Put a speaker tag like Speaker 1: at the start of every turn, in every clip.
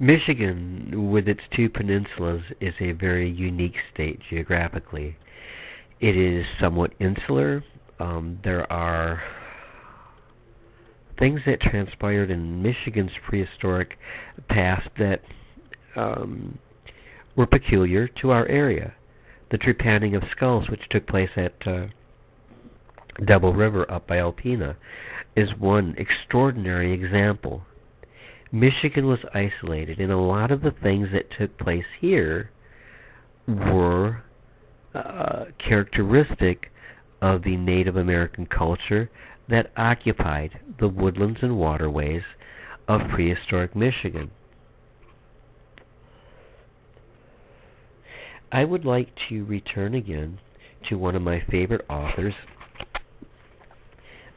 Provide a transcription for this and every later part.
Speaker 1: Michigan, with its two peninsulas, is a very unique state geographically. It is somewhat insular. There are things that transpired in Michigan's prehistoric past that um, were peculiar to our area. The trepanning of skulls, which took place at Double River up by Alpena, is one extraordinary example. Michigan was isolated, and a lot of the things that took place here were characteristic of the Native American culture that occupied the woodlands and waterways of prehistoric Michigan. I would like to return again to one of my favorite authors,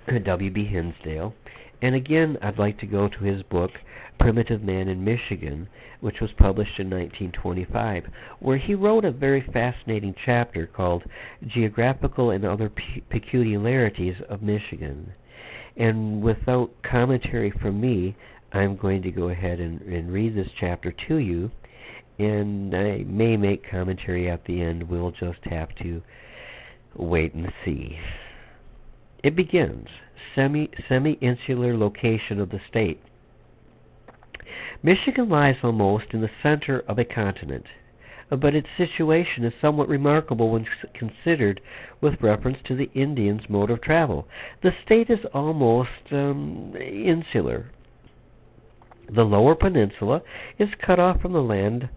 Speaker 1: W.B. Hinsdale, and again I'd like to go to his book, Primitive Man in Michigan, which was published in 1925, where he wrote a very fascinating chapter called Geographical and Other Peculiarities of Michigan. And without commentary from me, I'm going to go ahead and read this chapter to you, and I may make commentary at the end. We'll just have to wait and see. It begins, semi-insular location of the state. Michigan lies almost in the center of a continent, but its situation is somewhat remarkable when considered with reference to the Indians' mode of travel. The state is almost insular. The lower peninsula is cut off from the land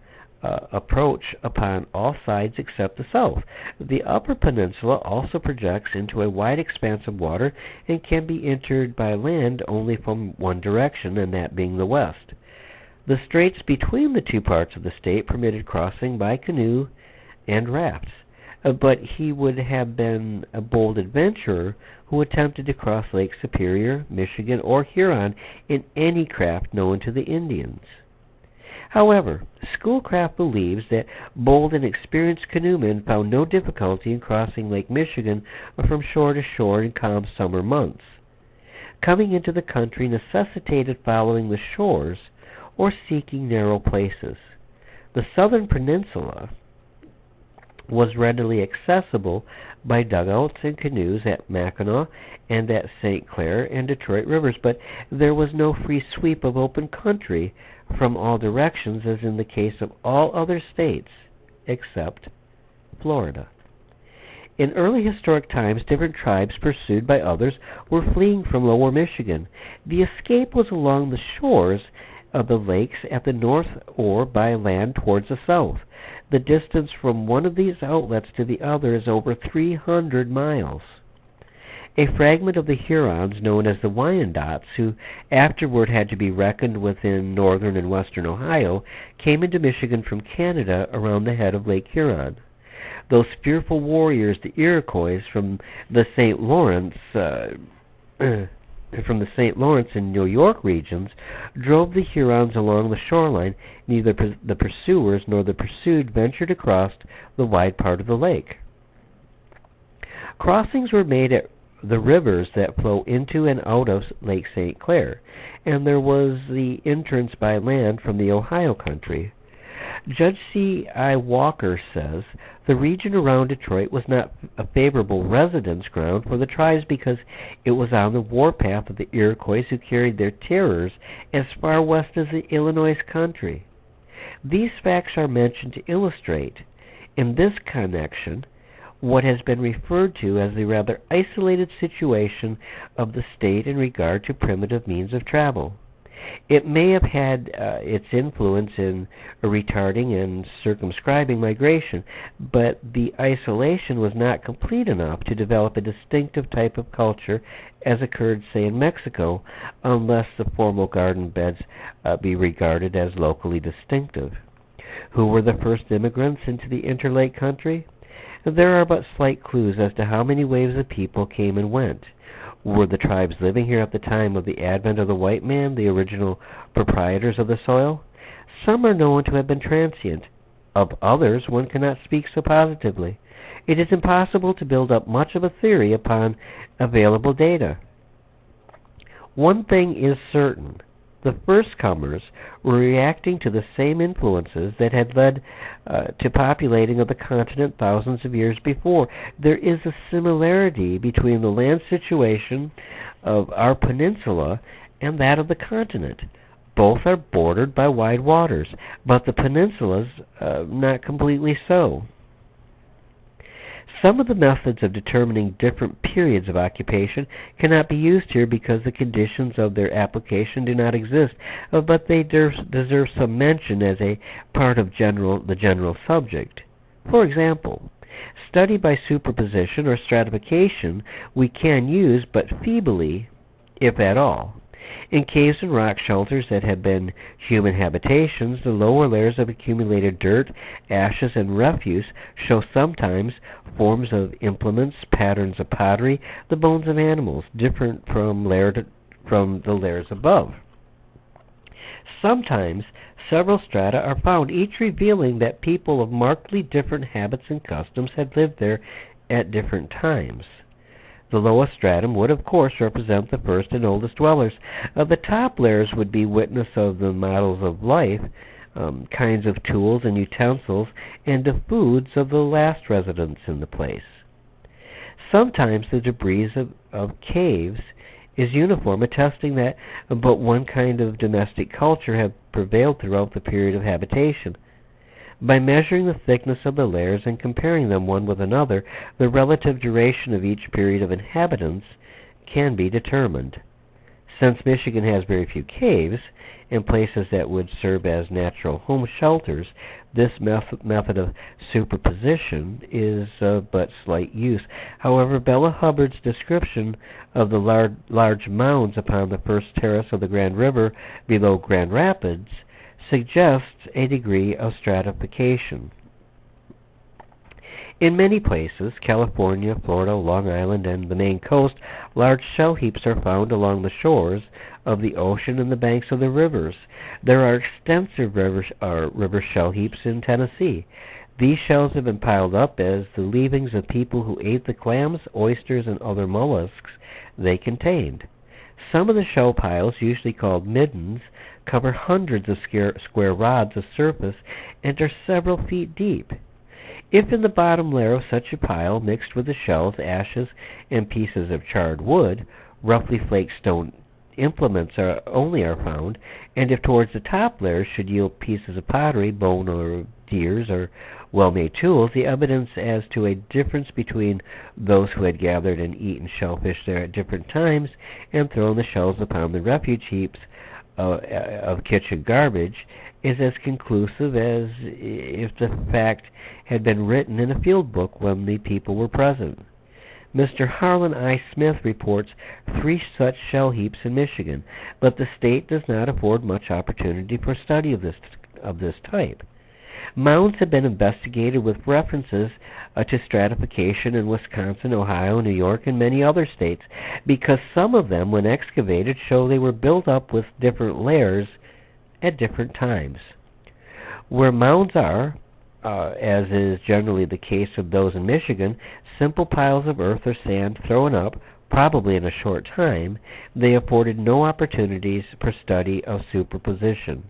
Speaker 1: approach upon all sides except the south. The upper peninsula also projects into a wide expanse of water and can be entered by land only from one direction, and that being the west. The straits between the two parts of the state permitted crossing by canoe and rafts, but he would have been a bold adventurer who attempted to cross Lake Superior, Michigan, or Huron in any craft known to the Indians. However, Schoolcraft believes that bold and experienced canoemen found no difficulty in crossing Lake Michigan from shore to shore in calm summer months. Coming into the country necessitated following the shores or seeking narrow places. The southern peninsula was readily accessible by dugouts and canoes at Mackinac and at St. Clair and Detroit rivers, but there was no free sweep of open country from all directions as in the case of all other states except Florida. In early historic times, different tribes pursued by others were fleeing from lower Michigan. The escape was along the shores of the lakes at the north or by land towards the south. The distance from one of these outlets to the other is over 300 miles. A fragment of the Hurons, known as the Wyandots, who afterward had to be reckoned within northern and western Ohio, came into Michigan from Canada around the head of Lake Huron. Those fearful warriors, the Iroquois, from the St. Lawrence and New York regions, drove the Hurons along the shoreline. Neither the pursuers nor the pursued ventured across the wide part of the lake. Crossings were made at the rivers that flow into and out of Lake St. Clair, and there was the entrance by land from the Ohio country. Judge C. I. Walker says the region around Detroit was not a favorable residence ground for the tribes because it was on the warpath of the Iroquois who carried their terrors as far west as the Illinois country. These facts are mentioned to illustrate, in this connection, what has been referred to as the rather isolated situation of the state in regard to primitive means of travel. It may have had its influence in retarding and circumscribing migration, but the isolation was not complete enough to develop a distinctive type of culture as occurred, say, in Mexico, unless the formal garden beds be regarded as locally distinctive. Who were the first immigrants into the interlake country? There are but slight clues as to how many waves of people came and went. Were the tribes living here at the time of the advent of the white man the original proprietors of the soil? Some are known to have been transient. Of others one cannot speak so positively. It is impossible to build up much of a theory upon available data. One thing is certain. The first comers were reacting to the same influences that had led to populating of the continent thousands of years before. There is a similarity between the land situation of our peninsula and that of the continent. Both are bordered by wide waters, but the peninsula's not completely so. Some of the methods of determining different periods of occupation cannot be used here because the conditions of their application do not exist, but they deserve some mention as a part of the general subject. For example, study by superposition or stratification we can use, but feebly, if at all. In caves and rock shelters that have been human habitations, the lower layers of accumulated dirt, ashes, and refuse show sometimes forms of implements, patterns of pottery, the bones of animals, different from the layers above. Sometimes several strata are found, each revealing that people of markedly different habits and customs had lived there at different times. The lowest stratum would, of course, represent the first and oldest dwellers. The top layers would be witness of the models of life, kinds of tools and utensils, and the foods of the last residents in the place. Sometimes the debris of caves is uniform, attesting that but one kind of domestic culture had prevailed throughout the period of habitation. By measuring the thickness of the layers and comparing them one with another, the relative duration of each period of inhabitants can be determined. Since Michigan has very few caves and places that would serve as natural home shelters, this method of superposition is of but slight use. However, Bella Hubbard's description of the large mounds upon the first terrace of the Grand River below Grand Rapids suggests a degree of stratification. In many places, California, Florida, Long Island, and the Maine coast, large shell heaps are found along the shores of the ocean and the banks of the rivers. There are extensive river shell heaps in Tennessee. These shells have been piled up as the leavings of people who ate the clams, oysters, and other mollusks they contained. Some of the shell piles, usually called middens, cover hundreds of square rods of surface and are several feet deep. If in the bottom layer of such a pile, mixed with the shells, ashes, and pieces of charred wood, roughly flaked stone implements are found, and if towards the top layer should yield pieces of pottery, bone or deers, or well-made tools, the evidence as to a difference between those who had gathered and eaten shellfish there at different times and thrown the shells upon the refuge heaps of kitchen garbage is as conclusive as if the fact had been written in a field book when the people were present. Mr. Harlan I. Smith reports 3 such shell heaps in Michigan, but the state does not afford much opportunity for study of this type. Mounds have been investigated with references to stratification in Wisconsin, Ohio, New York, and many other states, because some of them, when excavated, show they were built up with different layers at different times. Where mounds are, as is generally the case of those in Michigan, simple piles of earth or sand thrown up, probably in a short time, they afforded no opportunities for study of superposition.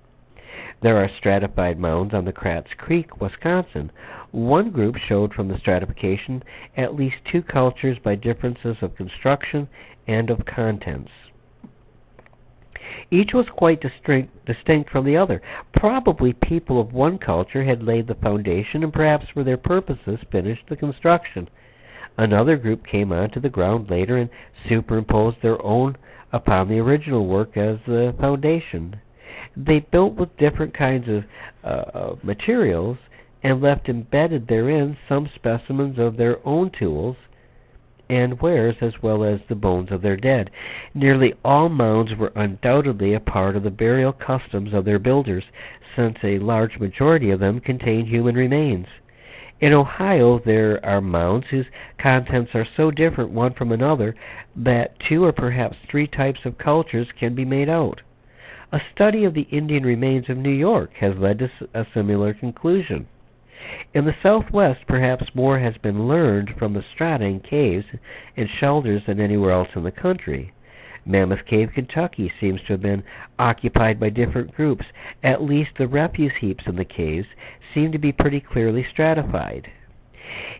Speaker 1: There are stratified mounds on the Kratz Creek, Wisconsin. One group showed from the stratification at least 2 cultures by differences of construction and of contents. Each was quite distinct from the other. Probably people of one culture had laid the foundation and perhaps for their purposes finished the construction. Another group came onto the ground later and superimposed their own upon the original work as the foundation. They built with different kinds of materials and left embedded therein some specimens of their own tools and wares as well as the bones of their dead. Nearly all mounds were undoubtedly a part of the burial customs of their builders, since a large majority of them contained human remains. In Ohio, there are mounds whose contents are so different one from another that 2 or perhaps 3 types of cultures can be made out. A study of the Indian remains of New York has led to a similar conclusion. In the Southwest, perhaps more has been learned from the strata and caves and shelters than anywhere else in the country. Mammoth Cave, Kentucky seems to have been occupied by different groups. At least the refuse heaps in the caves seem to be pretty clearly stratified.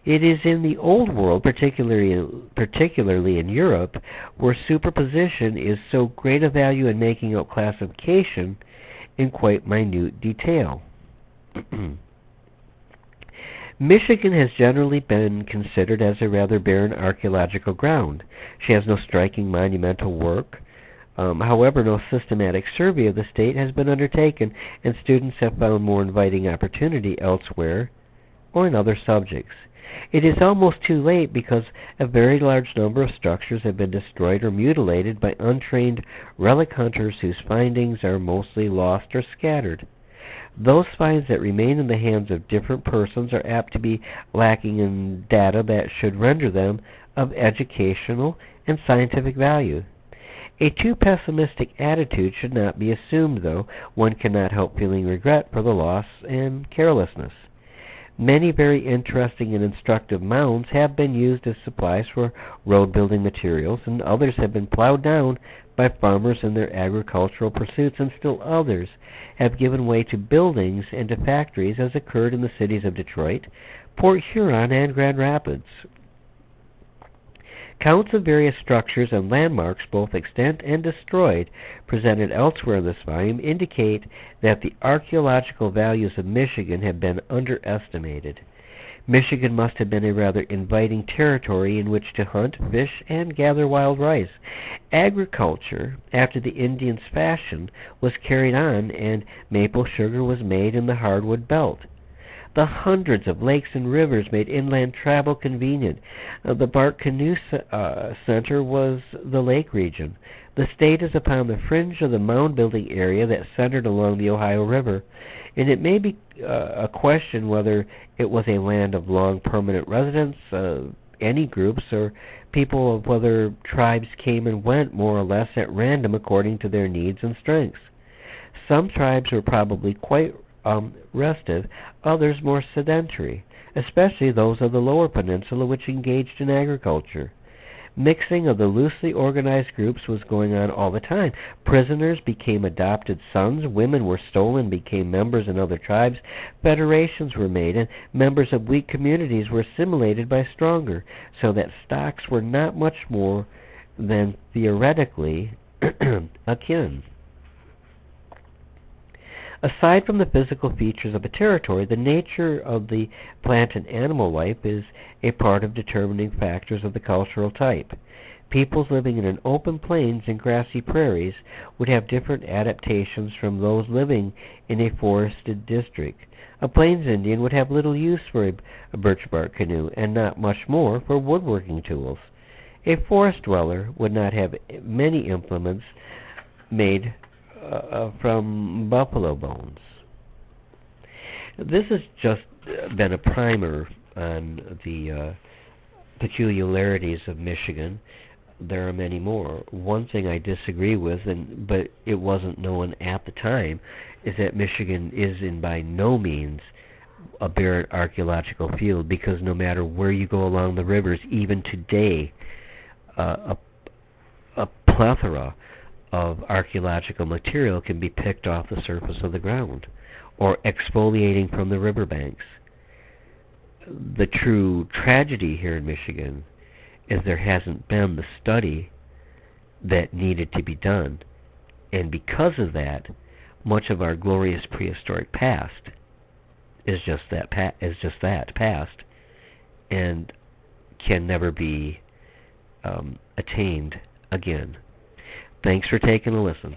Speaker 1: It is in the Old World, particularly in Europe, where superposition is so great a value in making out classification in quite minute detail. Michigan has generally been considered as a rather barren archaeological ground. She has no striking monumental work. However, no systematic survey of the state has been undertaken, and students have found more inviting opportunity elsewhere or in other subjects. It is almost too late because a very large number of structures have been destroyed or mutilated by untrained relic hunters whose findings are mostly lost or scattered. Those finds that remain in the hands of different persons are apt to be lacking in data that should render them of educational and scientific value. A too pessimistic attitude should not be assumed, though. One cannot help feeling regret for the loss and carelessness. Many very interesting and instructive mounds have been used as supplies for road-building materials, and others have been plowed down by farmers in their agricultural pursuits, and still others have given way to buildings and to factories, as occurred in the cities of Detroit, Port Huron, and Grand Rapids. Counts of various structures and landmarks, both extant and destroyed, presented elsewhere in this volume indicate that the archaeological values of Michigan have been underestimated. Michigan must have been a rather inviting territory in which to hunt, fish, and gather wild rice. Agriculture, after the Indians' fashion, was carried on, and maple sugar was made in the hardwood belt. The hundreds of lakes and rivers made inland travel convenient. The bark canoe center was the lake region. The state is upon the fringe of the mound-building area that centered along the Ohio River, and it may be a question whether it was a land of long permanent residence, any groups, or people, of whether tribes came and went more or less at random according to their needs and strengths. Some tribes were probably quite restive, others more sedentary, especially those of the lower peninsula which engaged in agriculture. Mixing of the loosely organized groups was going on all the time. Prisoners became adopted sons, women were stolen, became members in other tribes, federations were made, and members of weak communities were assimilated by stronger, so that stocks were not much more than theoretically akin. Aside from the physical features of a territory, the nature of the plant and animal life is a part of determining factors of the cultural type. Peoples living in an open plains and grassy prairies would have different adaptations from those living in a forested district. A plains Indian would have little use for a birch bark canoe, and not much more for woodworking tools. A forest dweller would not have many implements made from buffalo bones. This has just been a primer on the peculiarities of Michigan. There are many more. One thing I disagree with, but it wasn't known at the time, is that Michigan is in by no means a barren archaeological field, because no matter where you go along the rivers, even today, a plethora of archaeological material can be picked off the surface of the ground or exfoliating from the riverbanks. The true tragedy here in Michigan is there hasn't been the study that needed to be done, and because of that, much of our glorious prehistoric past is just that past, and can never be attained again. Thanks for taking a listen.